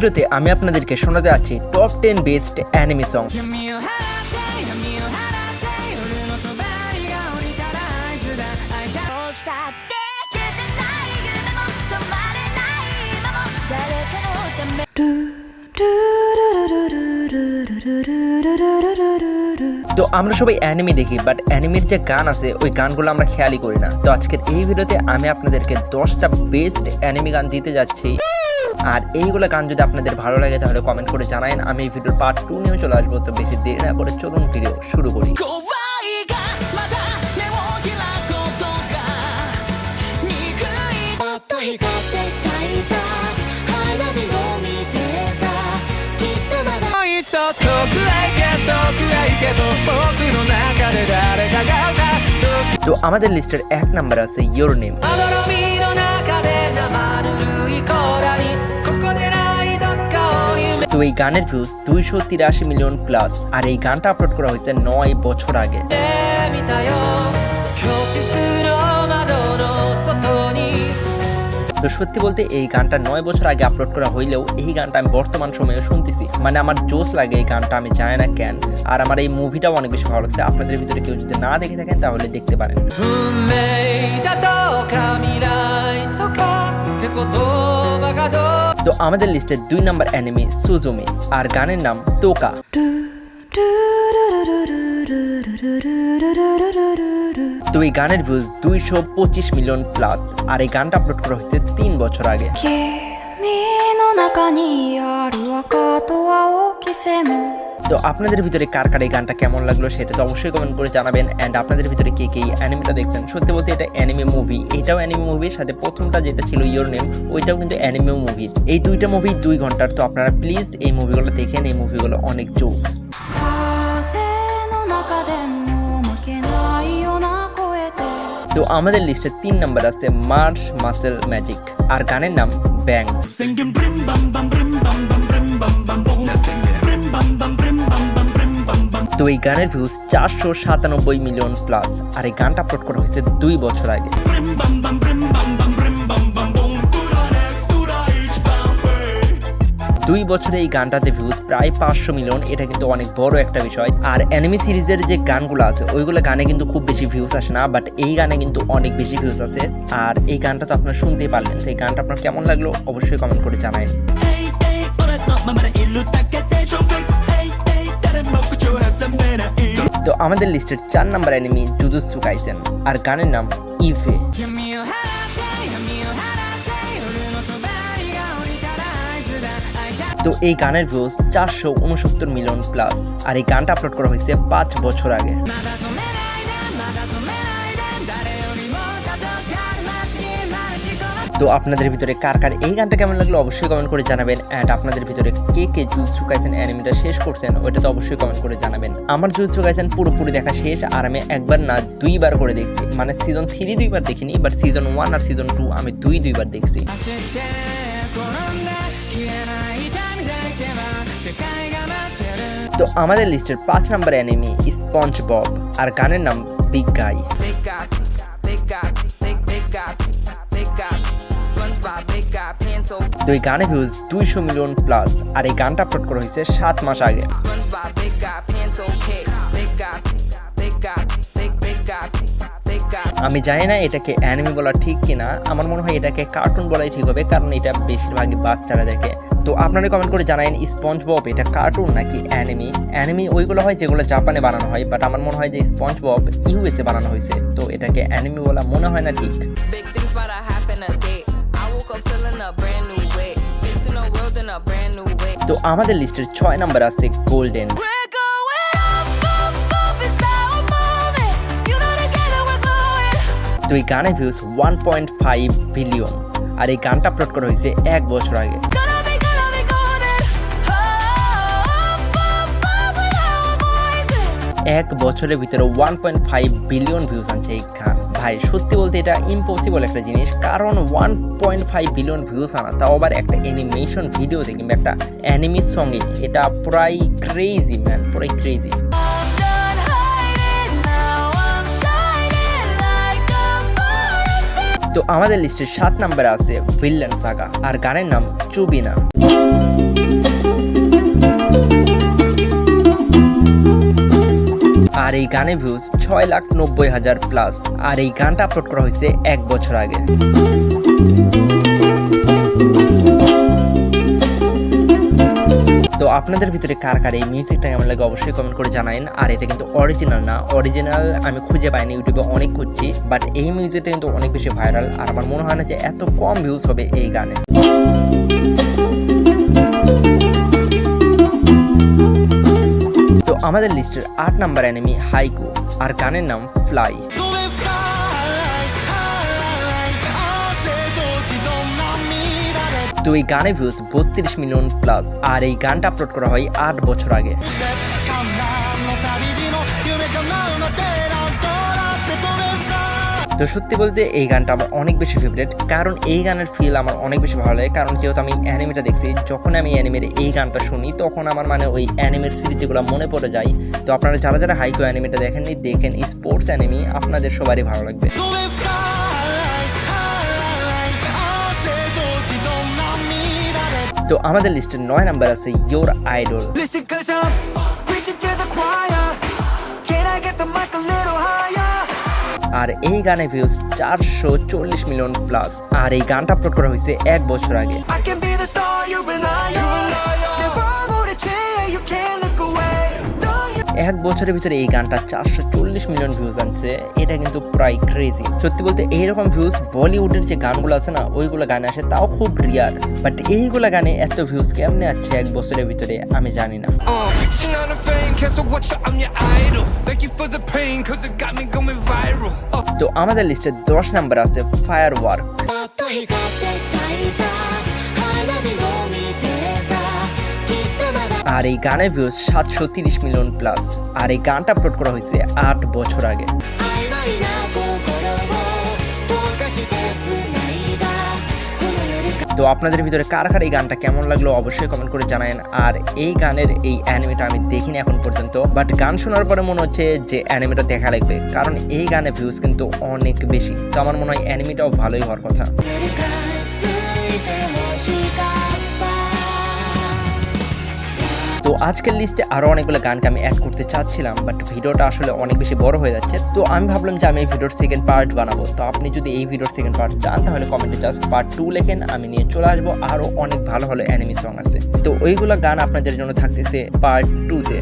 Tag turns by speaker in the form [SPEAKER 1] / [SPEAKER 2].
[SPEAKER 1] ভিডিওতে আমি আপনাদেরকে শোনাতে যাচ্ছি টপ 10 বেস্ট অ্যানিমে সং। তো আমরা সবাই অ্যানিমে দেখি, বাট অ্যানিমের যে গান আছে ওই গানগুলো আমরা খেয়ালই করি না। তো আজকের এই ভিডিওতে আমি আপনাদেরকে 10টা বেস্ট অ্যানিমে গান দিতে যাচ্ছি। আর এইগুলো গান যদি আপনাদের ভালো লাগে তাহলে কমেন্ট করে জানান। আমি এই ভিডিওর পার্ট 2 নিয়ে চলে আসবো। তো বেশি দেরি না করে চলুন ভিডিও শুরু করি। তো আমাদের লিস্টের 1 নাম্বার আছে ইয়োর নেম। তো এই গানের ভিউজ 283 মিলিয়ন প্লাস, আর এই গানটা আপলোড করা হয়েছে 9 বছর আগে। তো সত্যি বলতে এই গানটা 9 বছর আগে আপলোড করা হইলেও এই গানটা আমি বর্তমান সময়ে শুনতেছি, মানে আমার জোশ লাগে এই গানটা, আমি জানি না কেন। আর আমার এই মুভিটাও অনেক বেশি ভালো লাগছে। আপনাদের ভিতরে কেউ যদি না দেখে থাকেন তাহলে দেখতে পারেন। তো আমাদের লিস্টে 2 নাম্বার অ্যানিমে সুজুমি, আর গানের নাম তোকা। তো এই গানের ভিউজ 225 মিলিয়ন প্লাস, আর এই গানটা আপলোড করা হয়েছে 3 বছর আগে। তো আপনাদের ভিতরে কার কার এই গানটা কেমন লাগলো সেটা তো অবশ্যই কমেন্ট করে জানাবেন। অ্যান্ড আপনাদের ভিতরে কে কে অ্যানিমেটা দেখছেন। সত্যি বলতে এটা অ্যানিমে মুভি, এটাও অ্যানিমে মুভির সাথে প্রথমটা যেটা ছিল ইয়োর নেম ওইটাও কিন্তু অ্যানিমে মুভি। এই দুইটা মুভি 2 ঘন্টার। তো আপনারা প্লিজ এই মুভিগুলো দেখেন, এই মুভিগুলো অনেক জোস। তো আমাদের লিস্টে 3 নাম্বার আছে মার্স মাসেল ম্যাজিক, আর গানের নাম ব্যাং। তো এই গানের ভিউজ 497 মিলিয়ন প্লাস, আর এই গানটা আপলোড করা হয়েছে 2 বছর আগে। 2 বছরে এই গানটাতে ভিউজ প্রায় 500 মিলিয়ন। এটা কিন্তু অনেক বড় একটা বিষয়। আর অ্যানিমে সিরিজের যে গানগুলো আছে ওইগুলো গানে কিন্তু খুব বেশি ভিউজ আসে না, বাট এই গানে কিন্তু অনেক বেশি ভিউজ আছে। আর এই গানটা তো আপনারা শুনতেই পারলেন। তো এই গানটা আপনার কেমন লাগলো অবশ্যই কমেন্ট করে জানান। তো আমাদের লিস্টের 4 নাম্বার অ্যানিমে জুজুৎসু কাইসেন, আর গানের নাম ইভে। তো এই গানের ভিউজ 469 মিলিয়ন প্লাস, আর এই গানটা আপলোড করা হয়েছে 5 বছর আগে। তো আপনাদের ভিতরে কার কার এই গানটা কেমন লাগলো অবশ্যই কমেন্ট করে জানাবেন। অ্যান্ড আপনাদের ভিতরে কে কে জুজুৎসু কাইসেন অ্যানিমেটা শেষ করছেন ওইটা তো অবশ্যই কমেন্ট করে জানাবেন। আমার জুজুৎসু কাইসেন পুরোপুরি দেখা শেষ, আর আমি একবার না 2 বার করে দেখছি। মানে সিজন 3 2 বার দেখিনি, বাট সিজন 1 আর সিজন 2 আমি 2 বার দেখছি। তো আমাদের লিস্টের 5 নাম্বার অ্যানিমে স্পঞ্জ বব, আর গানের নাম বিগ গাই। তো এই গানে ভিউজ 200 মিলিয়ন প্লাস, আর এই গানটা আপলোড করা হয়েছে 7 মাস আগে। আমি জানি না এটাকে অ্যানিমে বলা ঠিক কিনা, আমার মনে হয় এটাকে কার্টুন বলাই ঠিক হবে, কারণ এটা বেশিরভাগই বাচ্চারা দেখে। তো আপনারা কমেন্ট করে জানান স্পঞ্জ বব এটা কার্টুন নাকি অ্যানিমে। অ্যানিমে ওইগুলো হয় যেগুলো জাপানে বানানো হয়, বাট আমার মনে হয় যে স্পঞ্জ বব ইউএসএ বানানো হয়েছে। তো এটাকে অ্যানিমে বলা মনে হয় না ঠিক। তো আমাদের লিস্টের 6 নাম্বার আছে গোল্ডেন। তো এই গানের ভিউজ 1.5 বিলিয়ন, আর এই গানটা আপলোড করা হয়েছে 1 বছর আগে। 1 বছরের ভিতরে 1.5 বিলিয়ন ভিউজ আনছে এই গান। ভাই সত্যি বলতে এটা ইম্পসিবল একটা জিনিস, কারণ 1.5 বিলিয়ন ভিউজ আনা, তাও আবার একটা অ্যানিমেশন ভিডিওতে কিংবা একটা অ্যানিমের সঙ্গে, এটা পুরাই ক্রেজি ম্যান, পুরাই ক্রেজি। তো আমাদের লিস্টের 7 নম্বরে আছে ভিনল্যান্ড সাগা, আর গানের নাম চুবিনা। আর এই গানে ভিউজ 6,90,000 প্লাস। আর এই গানটা আপলোড করা হয়েছে 1 বছর আগে। তো আপনাদের ভিতরে কার কার এই মিউজিকটা কেমন লাগে অবশ্যই কমেন্ট করে জানাবেন। আর এটা কিন্তু অরিজিনাল না, অরিজিনাল আমি খুঁজে পাইনি, ইউটিউবে অনেক খুঁজছি, বাট এই মিউজিকটা কিন্তু অনেক বেশি ভাইরাল। আর আমার মনে হয় না যে এত কম ভিউজ হবে এই গানে। তো আমাদের লিস্টের 8 নাম্বার অ্যানিমি হাইকু, আর গানের নাম ফ্লাই। তো এই গানে ভিউজ 32 মিলিয়ন প্লাস। আর এই গানটা আপলোড করা হয় 8 বছর আগে। তো সত্যি বলতে এই গানটা আমার অনেক বেশি ফেভারিট, কারণ এই গানের ফিল আমার অনেক বেশি ভালো লাগে। কারণ যেহেতু আমি অ্যানিমেটা দেখছি, যখন আমি অ্যানিমের এই গানটা শুনি তখন আমার মানে ওই অ্যানিমের স্মৃতিগুলো মনে পড়ে যায়। তো আপনারা যারা যারা হাইকো অ্যানিমেটা দেখেননি, দেখেন, স্পোর্টস অ্যানিমি, আপনাদের সবারই ভালো লাগবে। তো আমাদের লিস্টের 9 নাম্বার আছে ইয়োর আইডল। আর এই গানে ভিউজ 440 মিলিয়ন প্লাস। আর এই গানটা আপলোড করা হয়েছে 1 বছর আগে। 1 বছরের ভিতরে এই গানটা 440 মিলিয়ন ভিউজ আনছে, এটা কিন্তু প্রায় ক্রেজি। সত্যি বলতে এইরকম ভিউজ বলিউডের যে গানগুলো আছে না, ওইগুলো গানে আসে, তাও খুব রিয়ার। বাট এইগুলা গানে এত ভিউজ কেমনে আছে 1 বছরের ভিতরে আমি জানি না। তো আমাদের লিস্টে 10 নাম্বার আছে ফায়ার ওয়ার্ক। আর এই গানের ভিউজ 730 মিলিয়ন প্লাস। আর এই গানটা আপলোড করা হয়েছে 8 বছর আগে। তো আপনাদের ভিতরে কার কার এই গানটা কেমন লাগলো অবশ্যই কমেন্ট করে জানাবেন। আর এই গানের এই অ্যানিমেটা আমি দেখিনি এখন পর্যন্ত, বাট গান শোনার পরে মনে হচ্ছে যে অ্যানিমেটা দেখা লাগবে, কারণ এই গানে ভিউজ কিন্তু অনেক বেশি। তো আমার মনে হয় অ্যানিমেটাও ভালোই হওয়ার কথা। তো আজকের লিস্টে আরও অনেকগুলো গানকে আমি অ্যাড করতে চাচ্ছিলাম, বাট ভিডিওটা আসলে অনেক বেশি বড় হয়ে যাচ্ছে। তো আমি ভাবলাম যে আমি এই ভিডিওর সেকেন্ড পার্ট বানাবো। তো আপনি যদি এই ভিডিওর সেকেন্ড পার্ট চান তাহলে কমেন্টে জাস্ট পার্ট 2 লেখেন, আমি নিয়ে চলে আসবো। আরও অনেক ভালো ভালো অ্যানিমি সং আছে, তো ওইগুলো গান আপনাদের জন্য থাকতেছে পার্ট 2-তে।